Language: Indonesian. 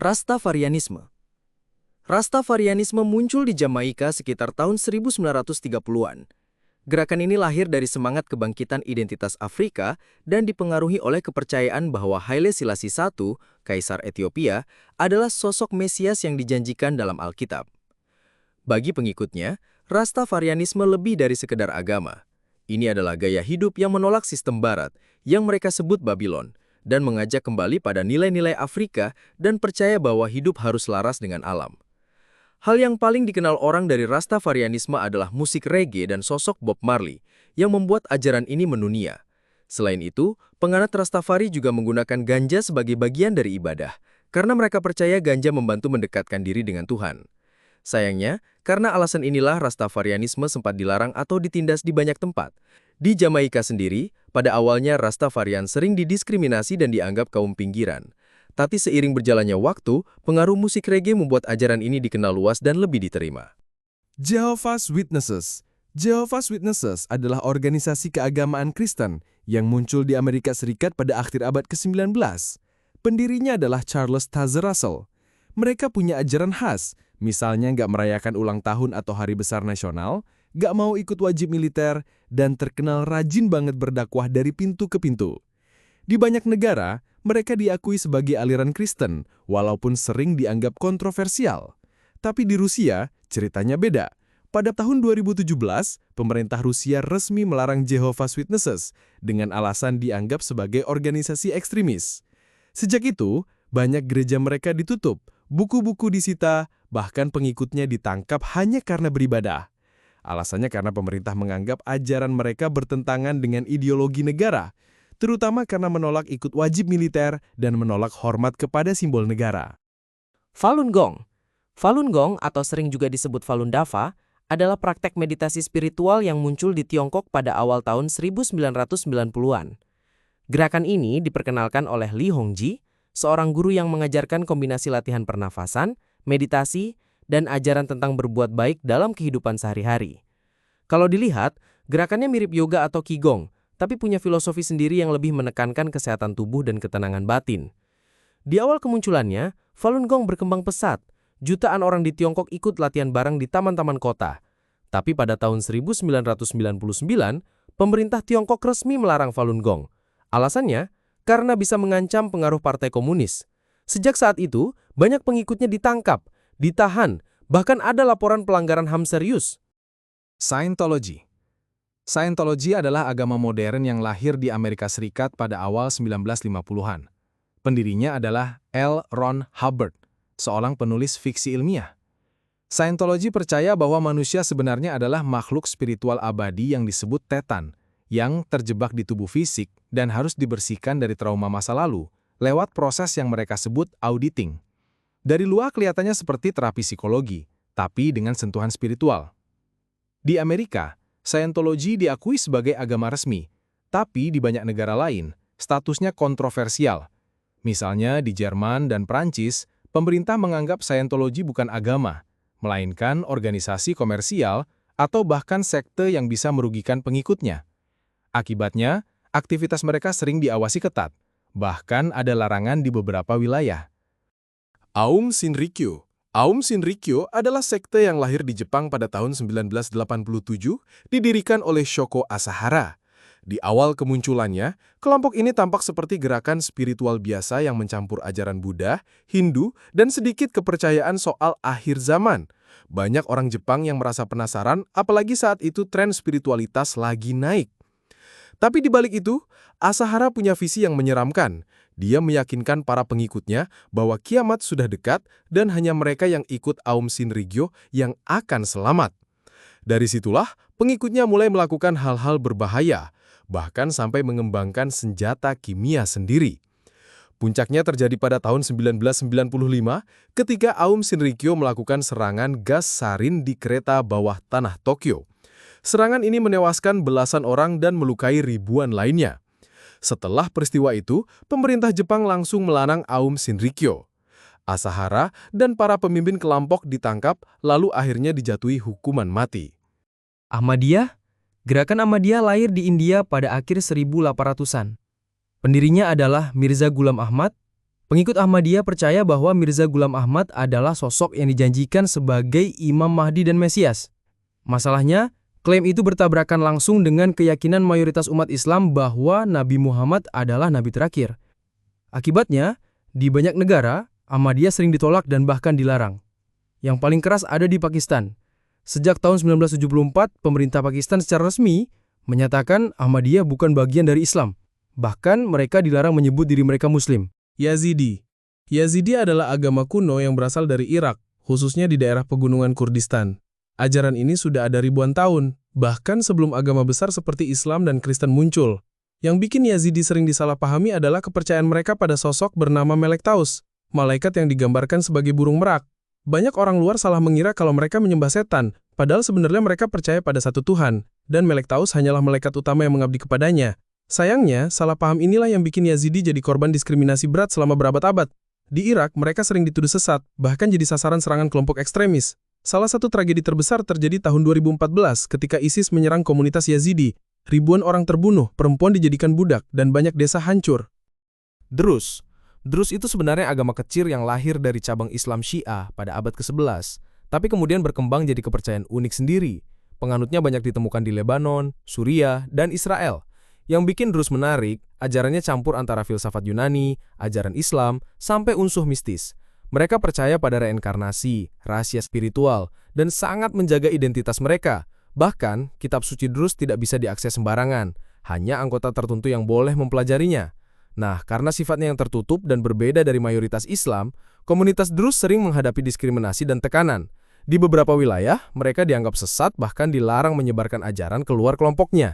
Rastafarianisme. Rastafarianisme muncul di Jamaika sekitar tahun 1930-an. Gerakan ini lahir dari semangat kebangkitan identitas Afrika dan dipengaruhi oleh kepercayaan bahwa Haile Selassie I, Kaisar Ethiopia, adalah sosok Mesias yang dijanjikan dalam Alkitab. Bagi pengikutnya, Rastafarianisme lebih dari sekedar agama. Ini adalah gaya hidup yang menolak sistem Barat, yang mereka sebut Babylon, dan mengajak kembali pada nilai-nilai Afrika dan percaya bahwa hidup harus laras dengan alam. Hal yang paling dikenal orang dari Rastafarianisme adalah musik reggae dan sosok Bob Marley, yang membuat ajaran ini mendunia. Selain itu, penganut Rastafari juga menggunakan ganja sebagai bagian dari ibadah, karena mereka percaya ganja membantu mendekatkan diri dengan Tuhan. Sayangnya, karena alasan inilah Rastafarianisme sempat dilarang atau ditindas di banyak tempat. Di Jamaika sendiri, pada awalnya Rastafarian sering didiskriminasi dan dianggap kaum pinggiran. Tapi seiring berjalannya waktu, pengaruh musik reggae membuat ajaran ini dikenal luas dan lebih diterima. Jehovah's Witnesses. Jehovah's Witnesses adalah organisasi keagamaan Kristen yang muncul di Amerika Serikat pada akhir abad ke-19. Pendirinya adalah Charles Taze Russell. Mereka punya ajaran khas, misalnya nggak merayakan ulang tahun atau hari besar nasional, nggak mau ikut wajib militer, dan terkenal rajin banget berdakwah dari pintu ke pintu. Di banyak negara, mereka diakui sebagai aliran Kristen, walaupun sering dianggap kontroversial. Tapi di Rusia, ceritanya beda. Pada tahun 2017, pemerintah Rusia resmi melarang Jehovah's Witnesses dengan alasan dianggap sebagai organisasi ekstremis. Sejak itu, banyak gereja mereka ditutup, buku-buku disita, bahkan pengikutnya ditangkap hanya karena beribadah. Alasannya karena pemerintah menganggap ajaran mereka bertentangan dengan ideologi negara, terutama karena menolak ikut wajib militer dan menolak hormat kepada simbol negara. Falun Gong. Falun Gong atau sering juga disebut Falun Dafa adalah praktek meditasi spiritual yang muncul di Tiongkok pada awal tahun 1990-an. Gerakan ini diperkenalkan oleh Li Hongji, seorang guru yang mengajarkan kombinasi latihan pernafasan, meditasi, dan ajaran tentang berbuat baik dalam kehidupan sehari-hari. Kalau dilihat, gerakannya mirip yoga atau qigong, tapi punya filosofi sendiri yang lebih menekankan kesehatan tubuh dan ketenangan batin. Di awal kemunculannya, Falun Gong berkembang pesat. Jutaan orang di Tiongkok ikut latihan bareng di taman-taman kota. Tapi pada tahun 1999, pemerintah Tiongkok resmi melarang Falun Gong. Alasannya, karena bisa mengancam pengaruh Partai Komunis. Sejak saat itu, banyak pengikutnya ditangkap, ditahan, bahkan ada laporan pelanggaran HAM serius. Scientology. Scientology adalah agama modern yang lahir di Amerika Serikat pada awal 1950-an. Pendirinya adalah L. Ron Hubbard, seorang penulis fiksi ilmiah. Scientology percaya bahwa manusia sebenarnya adalah makhluk spiritual abadi yang disebut tetan, yang terjebak di tubuh fisik dan harus dibersihkan dari trauma masa lalu lewat proses yang mereka sebut auditing. Dari luar kelihatannya seperti terapi psikologi, tapi dengan sentuhan spiritual. Di Amerika, Scientology diakui sebagai agama resmi, tapi di banyak negara lain, statusnya kontroversial. Misalnya di Jerman dan Prancis, pemerintah menganggap Scientology bukan agama, melainkan organisasi komersial atau bahkan sekte yang bisa merugikan pengikutnya. Akibatnya, aktivitas mereka sering diawasi ketat, bahkan ada larangan di beberapa wilayah. Aum Shinrikyo. Aum Shinrikyo adalah sekte yang lahir di Jepang pada tahun 1987, didirikan oleh Shoko Asahara. Di awal kemunculannya, kelompok ini tampak seperti gerakan spiritual biasa yang mencampur ajaran Buddha, Hindu, dan sedikit kepercayaan soal akhir zaman. Banyak orang Jepang yang merasa penasaran, apalagi saat itu tren spiritualitas lagi naik. Tapi di balik itu, Asahara punya visi yang menyeramkan. Dia meyakinkan para pengikutnya bahwa kiamat sudah dekat dan hanya mereka yang ikut Aum Shinrikyo yang akan selamat. Dari situlah, pengikutnya mulai melakukan hal-hal berbahaya, bahkan sampai mengembangkan senjata kimia sendiri. Puncaknya terjadi pada tahun 1995 ketika Aum Shinrikyo melakukan serangan gas sarin di kereta bawah tanah Tokyo. Serangan ini menewaskan belasan orang dan melukai ribuan lainnya. Setelah peristiwa itu, pemerintah Jepang langsung melarang Aum Shinrikyo. Asahara dan para pemimpin kelompok ditangkap, lalu akhirnya dijatuhi hukuman mati. Ahmadiyah. Gerakan Ahmadiyah lahir di India pada akhir 1800-an. Pendirinya adalah Mirza Ghulam Ahmad, Pengikut Ahmadiyah percaya bahwa Mirza Ghulam Ahmad adalah sosok yang dijanjikan sebagai Imam Mahdi dan Mesias. Masalahnya, klaim itu bertabrakan langsung dengan keyakinan mayoritas umat Islam bahwa Nabi Muhammad adalah nabi terakhir. Akibatnya, di banyak negara, Ahmadiyah sering ditolak dan bahkan dilarang. Yang paling keras ada di Pakistan. Sejak tahun 1974, pemerintah Pakistan secara resmi menyatakan Ahmadiyah bukan bagian dari Islam. Bahkan mereka dilarang menyebut diri mereka Muslim. Yazidi. Yazidi adalah agama kuno yang berasal dari Irak, khususnya di daerah pegunungan Kurdistan. Ajaran ini sudah ada ribuan tahun, bahkan sebelum agama besar seperti Islam dan Kristen muncul. Yang bikin Yazidi sering disalahpahami adalah kepercayaan mereka pada sosok bernama Melek Taus, malaikat yang digambarkan sebagai burung merak. Banyak orang luar salah mengira kalau mereka menyembah setan, padahal sebenarnya mereka percaya pada satu Tuhan, dan Melek Taus hanyalah malaikat utama yang mengabdi kepadanya. Sayangnya, salah paham inilah yang bikin Yazidi jadi korban diskriminasi berat selama berabad-abad. Di Irak, mereka sering dituduh sesat, bahkan jadi sasaran serangan kelompok ekstremis. Salah satu tragedi terbesar terjadi tahun 2014 ketika ISIS menyerang komunitas Yazidi. Ribuan orang terbunuh, perempuan dijadikan budak, dan banyak desa hancur. Drus. Drus itu sebenarnya agama kecil yang lahir dari cabang Islam Syiah pada abad ke-11, tapi kemudian berkembang jadi kepercayaan unik sendiri. Penganutnya banyak ditemukan di Lebanon, Suriah, dan Israel. Yang bikin Drus menarik, ajarannya campur antara filsafat Yunani, ajaran Islam, sampai unsur mistis. Mereka percaya pada reinkarnasi, rahasia spiritual, dan sangat menjaga identitas mereka. Bahkan, kitab suci Drus tidak bisa diakses sembarangan, hanya anggota tertentu yang boleh mempelajarinya. Nah, karena sifatnya yang tertutup dan berbeda dari mayoritas Islam, komunitas Drus sering menghadapi diskriminasi dan tekanan. Di beberapa wilayah, mereka dianggap sesat bahkan dilarang menyebarkan ajaran keluar kelompoknya.